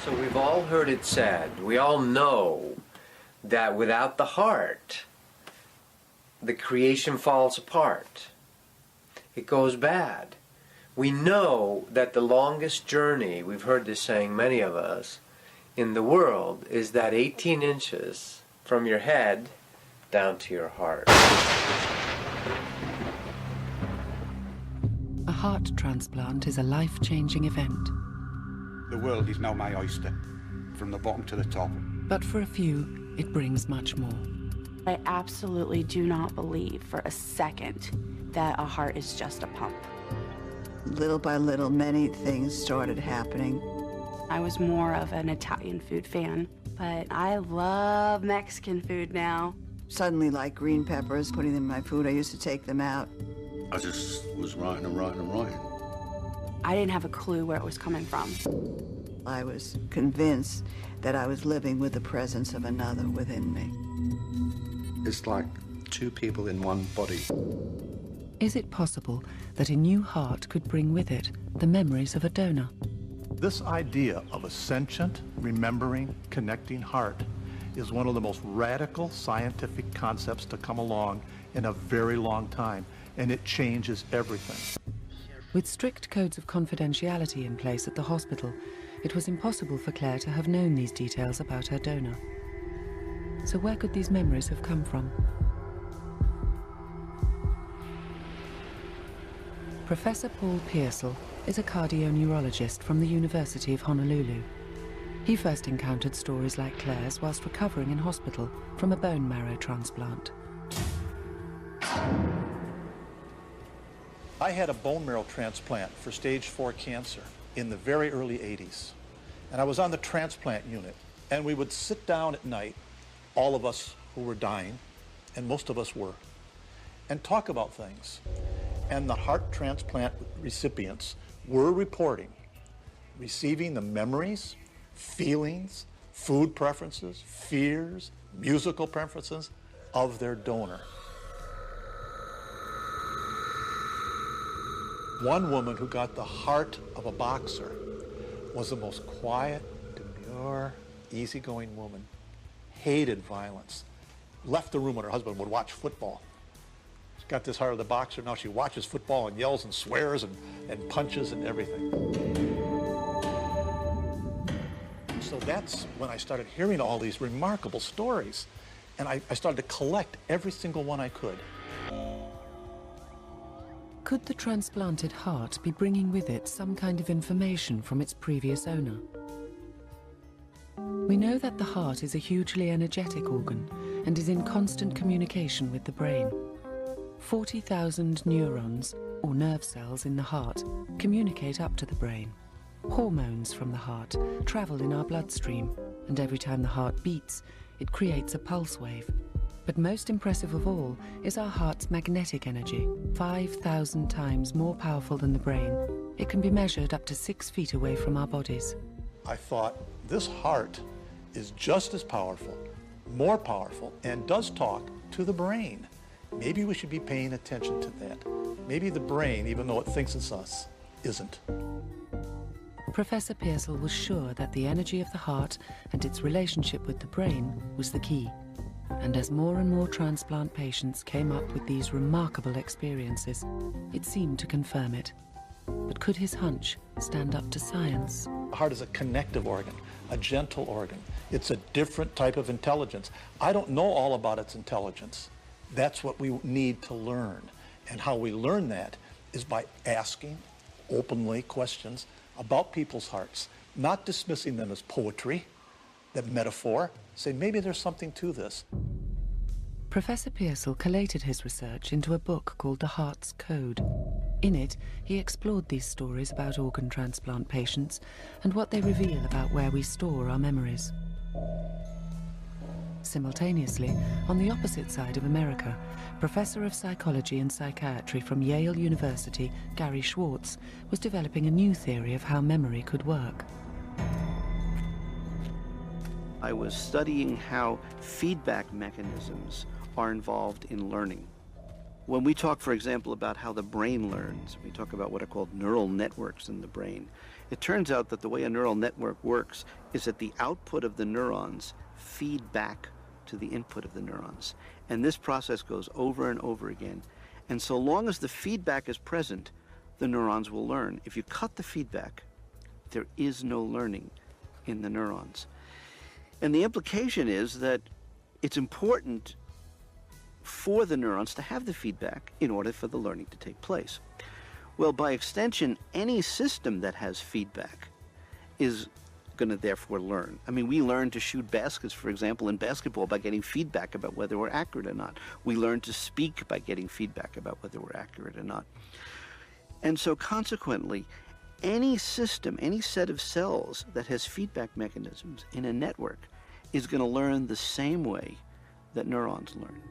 So we've all heard it said, we all know that without the heart, the creation falls apart. It goes bad. We know that the longest journey, we've heard this saying, many of us, in the world is that 18 inches from your head down to your heart. A heart transplant is a life-changing event. The world is now my oyster, from the bottom to the top. But for a few, it brings much more. I absolutely do not believe for a second that a heart is just a pump. Little by little, many things started happening. I was more of an Italian food fan, but I love Mexican food now. Suddenly, like green peppers, putting them in my food, I used to take them out. I just was writing and writing and writing. I didn't have a clue where it was coming from. I was convinced that I was living with the presence of another within me. It's like two people in one body. Is it possible that a new heart could bring with it the memories of a donor? This idea of a sentient, remembering, connecting heart is one of the most radical scientific concepts to come along in a very long time, and it changes everything. With strict codes of confidentiality in place at the hospital, it was impossible for Claire to have known these details about her donor. So where could these memories have come from? Professor Paul Pearsall is a cardioneurologist from the University of Honolulu. He first encountered stories like Claire's whilst recovering in hospital from a bone marrow transplant. I had a bone marrow transplant for stage 4 cancer in the very early 80s. And I was on the transplant unit. And we would sit down at night, all of us who were dying, and most of us were, and talk about things. And the heart transplant recipients were reporting receiving the memories, feelings, food preferences, fears, musical preferences of their donor. One woman who got the heart of a boxer was the most quiet, demure, easygoing woman, hated violence, left the room when her husband would watch football. She got this heart of the boxer, now she watches football and yells and swears and punches and everything. So that's when I started hearing all these remarkable stories, and I started to collect every single one I could. Could the transplanted heart be bringing with it some kind of information from its previous owner? We know that the heart is a hugely energetic organ and is in constant communication with the brain. 40,000 neurons, or nerve cells in the heart, communicate up to the brain. Hormones from the heart travel in our bloodstream, and every time the heart beats, it creates a pulse wave. But most impressive of all is our heart's magnetic energy, 5,000 times more powerful than the brain. It can be measured up to 6 feet away from our bodies. I thought, this heart is just as powerful, more powerful, and does talk to the brain. Maybe we should be paying attention to that. Maybe the brain, even though it thinks it's us, isn't. Professor Pearsall was sure that the energy of the heart and its relationship with the brain was the key. And as more and more transplant patients came up with these remarkable experiences, it seemed to confirm it. But could his hunch stand up to science? The heart is a connective organ, a gentle organ. It's a different type of intelligence. I don't know all about its intelligence. That's what we need to learn. And how we learn that is by asking openly questions about people's hearts, not dismissing them as poetry, that metaphor. Say, maybe there's something to this. Professor Pearsall collated his research into a book called The Heart's Code. In it, he explored these stories about organ transplant patients and what they reveal about where we store our memories. Simultaneously, on the opposite side of America, Professor of Psychology and Psychiatry from Yale University, Gary Schwartz, was developing a new theory of how memory could work. I was studying how feedback mechanisms are involved in learning. When we talk, for example, about how the brain learns, we talk about what are called neural networks in the brain. It turns out that the way a neural network works is that the output of the neurons feed back to the input of the neurons. And this process goes over and over again. And so long as the feedback is present, the neurons will learn. If you cut the feedback, there is no learning in the neurons. And the implication is that it's important for the neurons to have the feedback in order for the learning to take place. Well, by extension, any system that has feedback is going to therefore learn. I mean, we learn to shoot baskets, for example, in basketball by getting feedback about whether we're accurate or not. We learn to speak by getting feedback about whether we're accurate or not. And so consequently, any system, any set of cells that has feedback mechanisms in a network is going to learn the same way that neurons learn.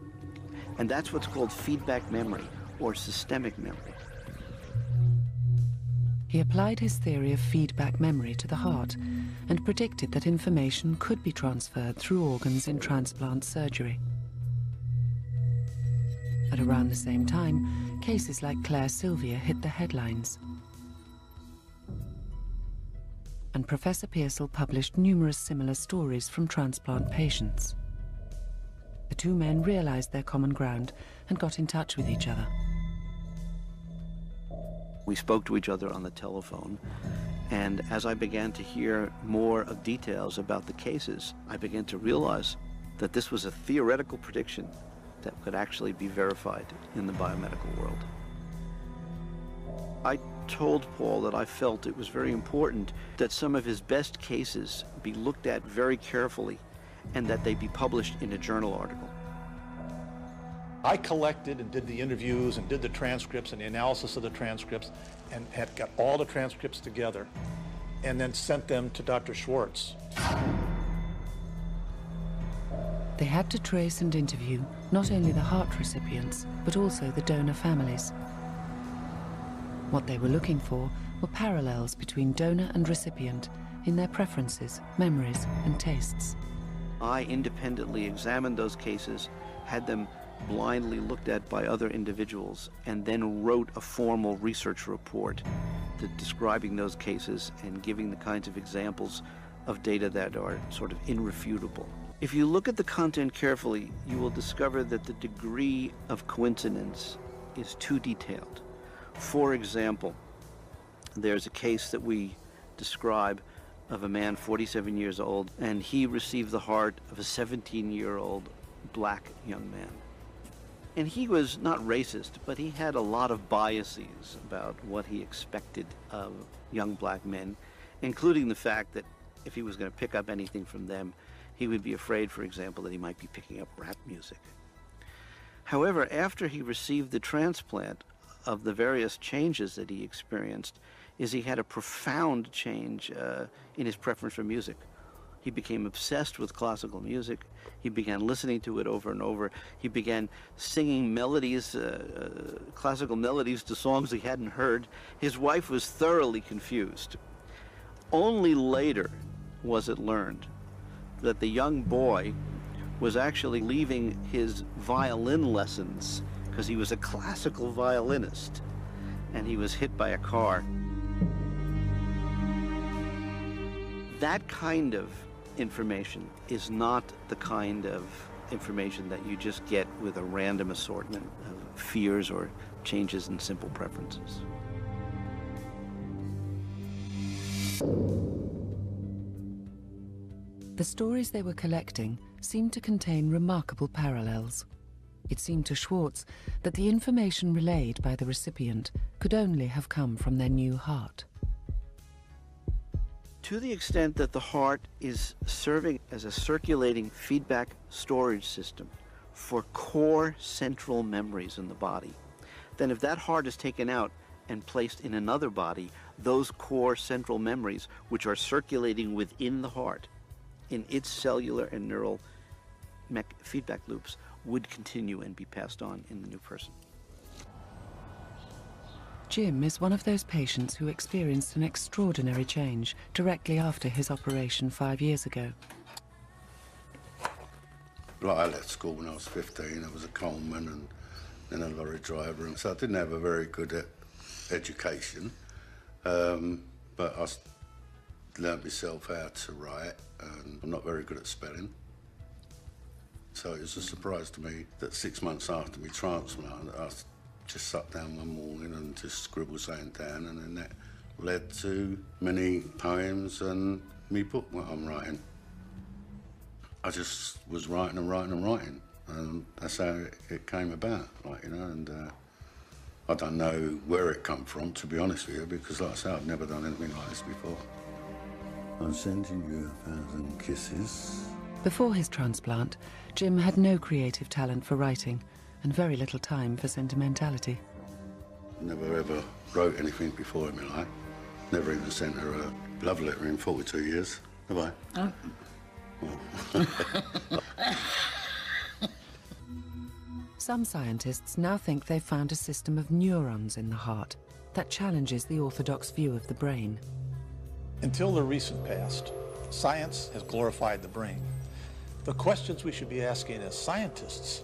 And that's what's called feedback memory or systemic memory. He applied his theory of feedback memory to the heart and predicted that information could be transferred through organs in transplant surgery. At around the same time, cases like Claire Sylvia hit the headlines. And Professor Pearsall published numerous similar stories from transplant patients. The two men realized their common ground and got in touch with each other. We spoke to each other on the telephone, and as I began to hear more of details about the cases, I began to realize that this was a theoretical prediction that could actually be verified in the biomedical world. I told Paul that I felt it was very important that some of his best cases be looked at very carefully and that they be published in a journal article. I collected and did the interviews and did the transcripts and the analysis of the transcripts and had got all the transcripts together and then sent them to Dr. Schwartz. They had to trace and interview not only the heart recipients, but also the donor families. What they were looking for were parallels between donor and recipient in their preferences, memories, and tastes. I independently examined those cases, had them blindly looked at by other individuals, and then wrote a formal research report describing those cases and giving the kinds of examples of data that are sort of irrefutable. If you look at the content carefully, you will discover that the degree of coincidence is too detailed. For example, there's a case that we describe of a man 47 years old, and he received the heart of a 17-year-old black young man. And he was not racist, but he had a lot of biases about what he expected of young black men, including the fact that if he was going to pick up anything from them, he would be afraid, for example, that he might be picking up rap music. However, after he received the transplant, of the various changes that he experienced is he had a profound change in his preference for music. He became obsessed with classical music. He began listening to it over and over. He began singing melodies, classical melodies to songs he hadn't heard. His wife was thoroughly confused. Only later was it learned that the young boy was actually leaving his violin lessons because he was a classical violinist and he was hit by a car. That kind of information is not the kind of information that you just get with a random assortment of fears or changes in simple preferences. The stories they were collecting seemed to contain remarkable parallels. It seemed to Schwartz that the information relayed by the recipient could only have come from their new heart. To the extent that the heart is serving as a circulating feedback storage system for core central memories in the body, then if that heart is taken out and placed in another body, those core central memories, which are circulating within the heart, in its cellular and neural feedback loops, would continue and be passed on in the new person. Jim is one of those patients who experienced an extraordinary change directly after his operation 5 years ago. Like, I left school when I was 15. I was a coalman, and and a lorry driver, and so I didn't have a very good education, but I learned myself how to write, and I'm not very good at spelling. So it was a surprise to me that 6 months after my transplant, I just sat down one morning and just scribbled something down, and then that led to many poems and me book what I'm writing. I just was writing and writing and writing, and that's how it came about, like, you know, and I don't know where it come from, to be honest with you, because like I say, I've never done anything like this before. I'm sending you 1,000 kisses. Before his transplant, Jim had no creative talent for writing and very little time for sentimentality. Never ever wrote anything before in my life. Never even sent her a love letter in 42 years. Have I? Oh. Some scientists now think they've found a system of neurons in the heart that challenges the orthodox view of the brain. Until the recent past, science has glorified the brain. The questions we should be asking as scientists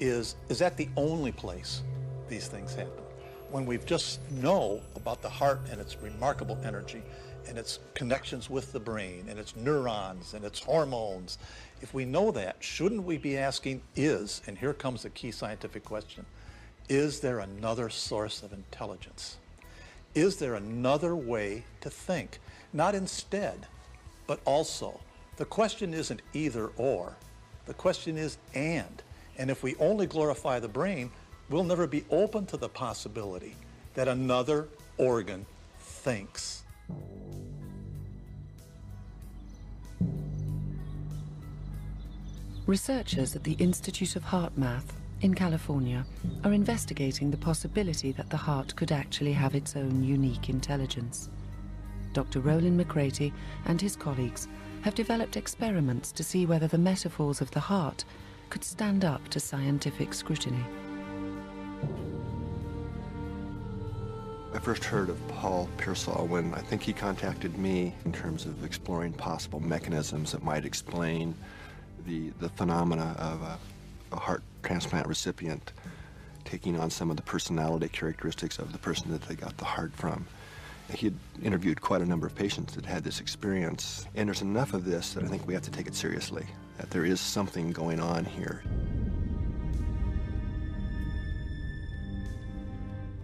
is that the only place these things happen? When we just know about the heart and its remarkable energy and its connections with the brain and its neurons and its hormones, if we know that, shouldn't we be asking and here comes the key scientific question, is there another source of intelligence? Is there another way to think? Not instead, but also. The question isn't either or, the question is and. And if we only glorify the brain, we'll never be open to the possibility that another organ thinks. Researchers at the Institute of Heart Math in California are investigating the possibility that the heart could actually have its own unique intelligence. Dr. Rollin Mcraty and his colleagues have developed experiments to see whether the metaphors of the heart could stand up to scientific scrutiny. I first heard of Paul Pearsall when I think he contacted me in terms of exploring possible mechanisms that might explain the phenomena of a heart transplant recipient taking on some of the personality characteristics of the person that they got the heart from. He had interviewed quite a number of patients that had this experience, and there's enough of this that I think we have to take it seriously, that there is something going on here.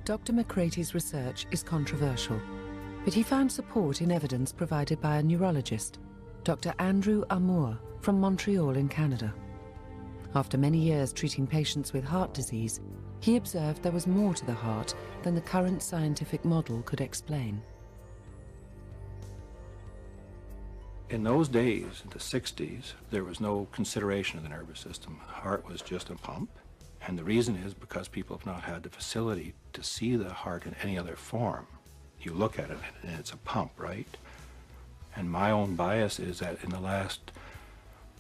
Dr. Mcraty's research is controversial, but he found support in evidence provided by a neurologist, Dr. Andrew Armour from Montreal in Canada. After many years treating patients with heart disease, he observed there was more to the heart than the current scientific model could explain. In those days, in the 60s, there was no consideration of the nervous system. The heart was just a pump. And the reason is because people have not had the facility to see the heart in any other form. You look at it and it's a pump, right? And my own bias is that in the last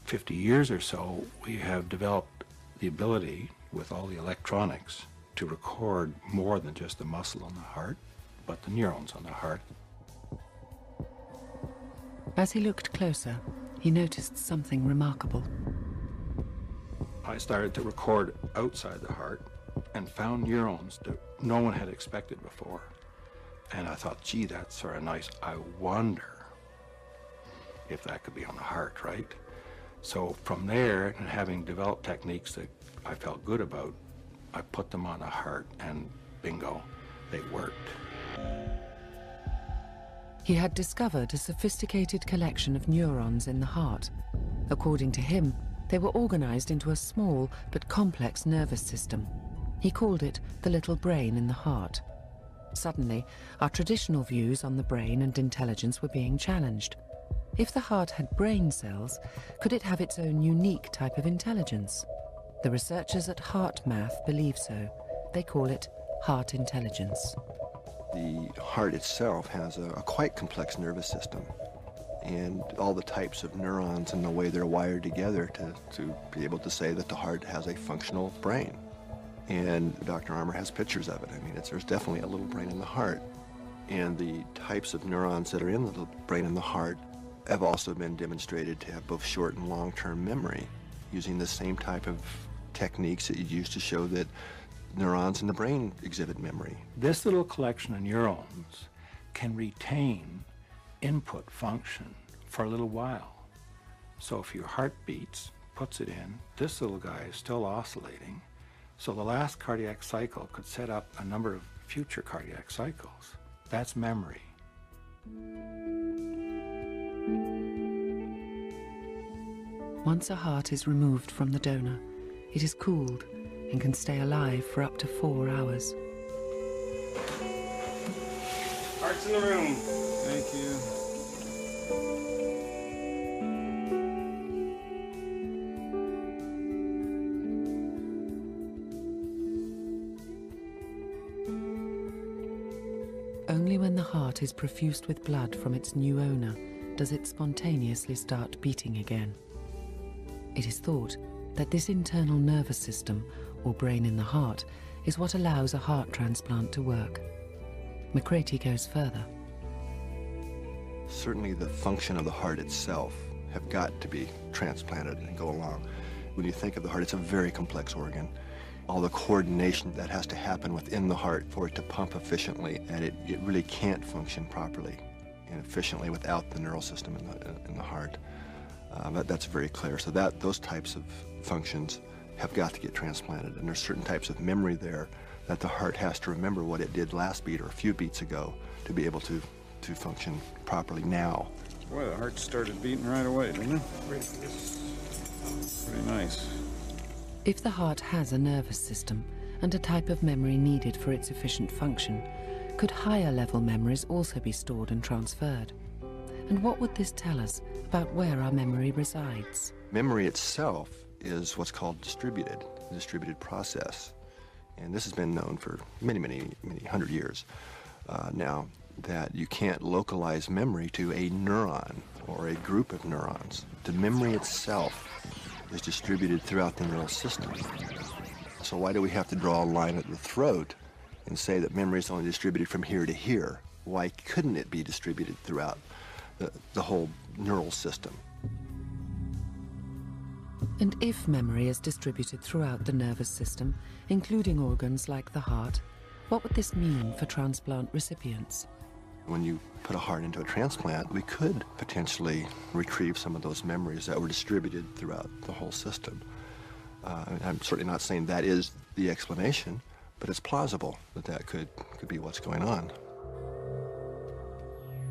50 years or so, we have developed the ability with all the electronics to record more than just the muscle on the heart, but the neurons on the heart. As he looked closer, he noticed something remarkable. I started to record outside the heart and found neurons that no one had expected before. And I thought, gee, that's sort of nice. I wonder if that could be on the heart, right? So from there, and having developed techniques that I felt good about, I put them on the heart and bingo, they worked. He had discovered a sophisticated collection of neurons in the heart. According to him, they were organized into a small but complex nervous system. He called it the little brain in the heart. Suddenly, our traditional views on the brain and intelligence were being challenged. If the heart had brain cells, could it have its own unique type of intelligence? The researchers at Heart Math believe so. They call it heart intelligence. The heart itself has a quite complex nervous system, and all the types of neurons and the way they're wired together to be able to say that the heart has a functional brain. And Dr. Armour has pictures of it. I mean, there's definitely a little brain in the heart. And the types of neurons that are in the little brain in the heart have also been demonstrated to have both short and long-term memory, using the same type of techniques that you use to show that neurons in the brain exhibit memory. This little collection of neurons can retain input function for a little while. So if your heart beats, puts it in, this little guy is still oscillating. So the last cardiac cycle could set up a number of future cardiac cycles. That's memory. Once a heart is removed from the donor, it is cooled and can stay alive for up to 4 hours. Heart's in the room. Thank you. Only when the heart is perfused with blood from its new owner does it spontaneously start beating again. It is thought that this internal nervous system, or brain in the heart, is what allows a heart transplant to work. Mcraty goes further. Certainly the function of the heart itself have got to be transplanted and go along. When you think of the heart, it's a very complex organ. All the coordination that has to happen within the heart for it to pump efficiently, and it really can't function properly and efficiently without the neural system in the heart. That's very clear. So those types of functions have got to get transplanted, and there's certain types of memory there that the heart has to remember what it did last beat or a few beats ago to be able to function properly now. Boy, the heart started beating right away, didn't it? Pretty nice. If the heart has a nervous system and a type of memory needed for its efficient function, could higher level memories also be stored and transferred? And what would this tell us about where our memory resides? Memory itself is what's called a distributed process. And this has been known for many hundred years now, that you can't localize memory to a neuron or a group of neurons. The memory itself is distributed throughout the neural system. So why do we have to draw a line at the throat and say that memory is only distributed from here to here? Why couldn't it be distributed throughout the whole neural system? And if memory is distributed throughout the nervous system, including organs like the heart, what would this mean for transplant recipients? When you put a heart into a transplant, we could potentially retrieve some of those memories that were distributed throughout the whole system. I'm certainly not saying that is the explanation, but it's plausible that that could be what's going on.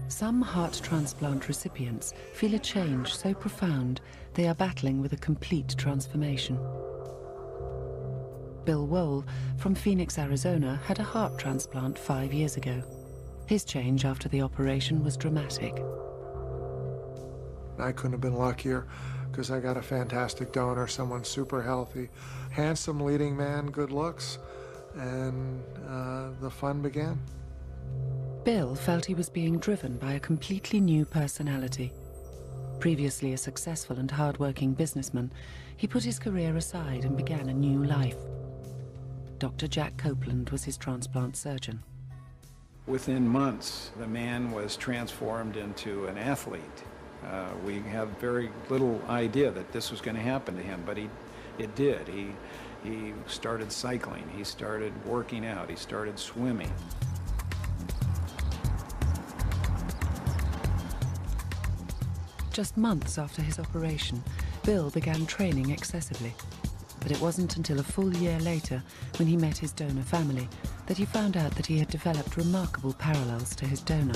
Some heart transplant recipients feel a change so profound they are battling with a complete transformation. Bill Wohl from Phoenix, Arizona, had a heart transplant 5 years ago. His change after the operation was dramatic. I couldn't have been luckier because I got a fantastic donor, someone super healthy, handsome leading man, good looks, and the fun began. Bill felt he was being driven by a completely new personality. Previously a successful and hard-working businessman, he put his career aside and began a new life. Dr. Jack Copeland was his transplant surgeon. Within months, the man was transformed into an athlete. We have very little idea that this was going to happen to him, but it did. He started cycling, he started working out, he started swimming. Just months after his operation, Bill began training excessively. But it wasn't until a full year later, when he met his donor family, that he found out that he had developed remarkable parallels to his donor.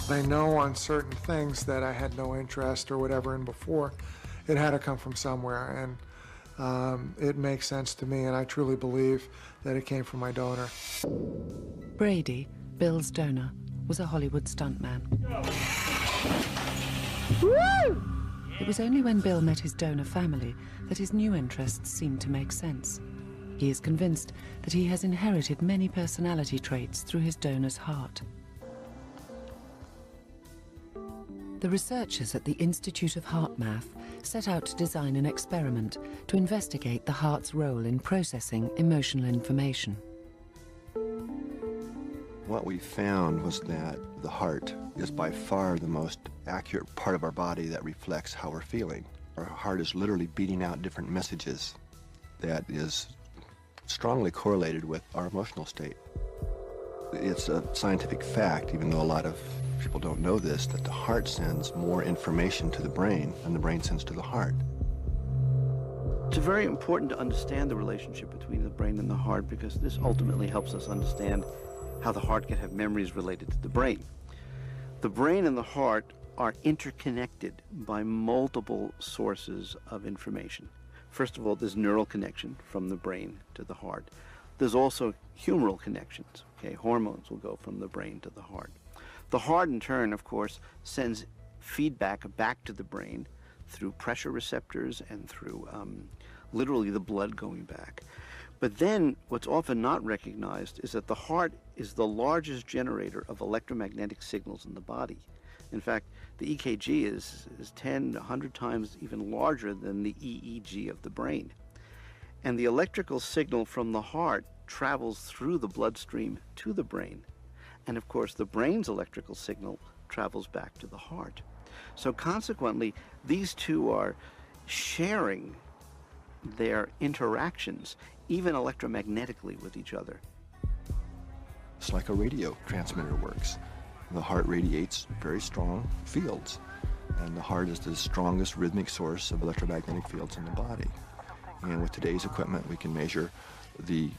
I know on certain things that I had no interest or whatever in before. It had to come from somewhere, and it makes sense to me, and I truly believe that it came from my donor. Brady, Bill's donor, was a Hollywood stuntman. Woo! It was only when Bill met his donor family that his new interests seemed to make sense. He is convinced that he has inherited many personality traits through his donor's heart. The researchers at the Institute of Heart Math set out to design an experiment to investigate the heart's role in processing emotional information. What we found was that the heart is by far the most accurate part of our body that reflects how we're feeling. Our heart is literally beating out different messages that is strongly correlated with our emotional state. It's a scientific fact, even though a lot of people don't know this, that the heart sends more information to the brain than the brain sends to the heart. It's very important to understand the relationship between the brain and the heart, because this ultimately helps us understand how the heart can have memories related to the brain. The brain and the heart are interconnected by multiple sources of information. First of all, there's neural connection from the brain to the heart. There's also humoral connections. Okay, hormones will go from the brain to the heart. The heart, in turn, of course, sends feedback back to the brain through pressure receptors and through literally the blood going back. But then what's often not recognized is that the heart is the largest generator of electromagnetic signals in the body. In fact, the EKG is 10, 100 times even larger than the EEG of the brain. And the electrical signal from the heart travels through the bloodstream to the brain. And of course, the brain's electrical signal travels back to the heart. So consequently, these two are sharing their interactions, even electromagnetically, with each other. It's like a radio transmitter works. The heart radiates very strong fields, and the heart is the strongest rhythmic source of electromagnetic fields in the body. And with today's equipment, we can measure the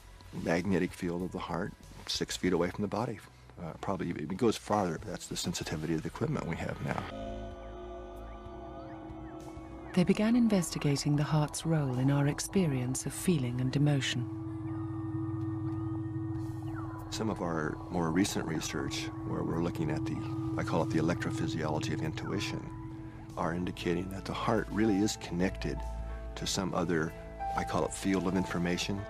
magnetic field of the heart 6 feet away from the body. Probably it goes farther, but that's the sensitivity of the equipment we have now. They began investigating the heart's role in our experience of feeling and emotion. Some of our more recent research, where we're looking at I call it the electrophysiology of intuition, are indicating that the heart really is connected to some other, I call it field of information.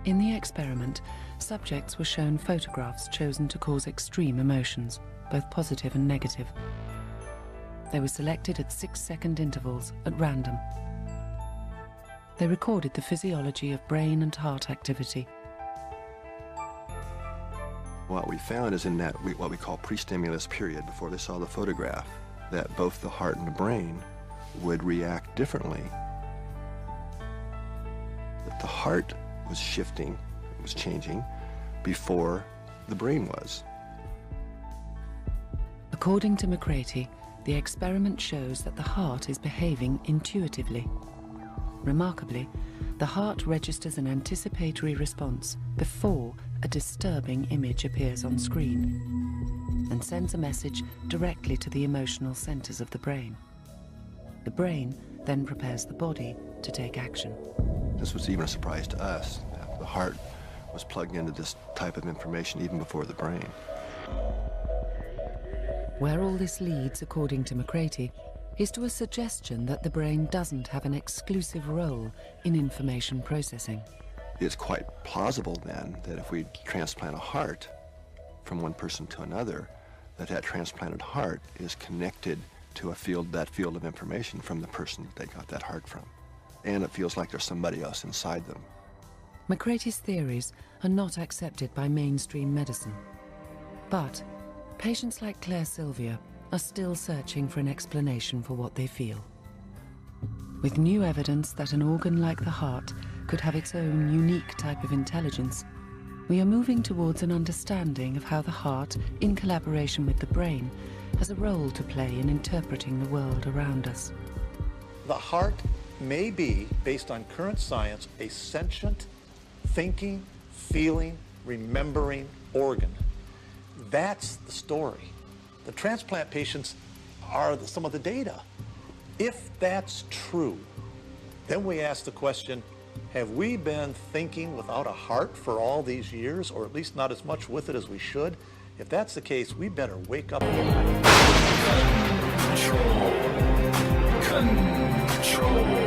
In the experiment, subjects were shown photographs chosen to cause extreme emotions, both positive and negative. They were selected at 6-second intervals at random. They recorded the physiology of brain and heart activity. What we found is in that what we call pre-stimulus period, before they saw the photograph, that both the heart and the brain would react differently. That the heart was shifting, it was changing, before the brain was. According to Mcraty, the experiment shows that the heart is behaving intuitively. Remarkably, the heart registers an anticipatory response before a disturbing image appears on screen and sends a message directly to the emotional centers of the brain. The brain then prepares the body to take action. This was even a surprise to us, that the heart was plugged into this type of information even before the brain. Where all this leads, according to Mcraty, is to a suggestion that the brain doesn't have an exclusive role in information processing. It's quite plausible then that if we transplant a heart from one person to another, that transplanted heart is connected to that field of information from the person that they got that heart from. And it feels like there's somebody else inside them. Mcraty's theories are not accepted by mainstream medicine. But patients like Claire Sylvia are still searching for an explanation for what they feel. With new evidence that an organ like the heart could have its own unique type of intelligence, we are moving towards an understanding of how the heart, in collaboration with the brain, has a role to play in interpreting the world around us. The heart may be, based on current science, a sentient, thinking, feeling, remembering organ. That's the story. The transplant patients are some of the data. If that's true, then we ask the question, have we been thinking without a heart for all these years, or at least not as much with it as we should? If that's the case, we better wake up. Control.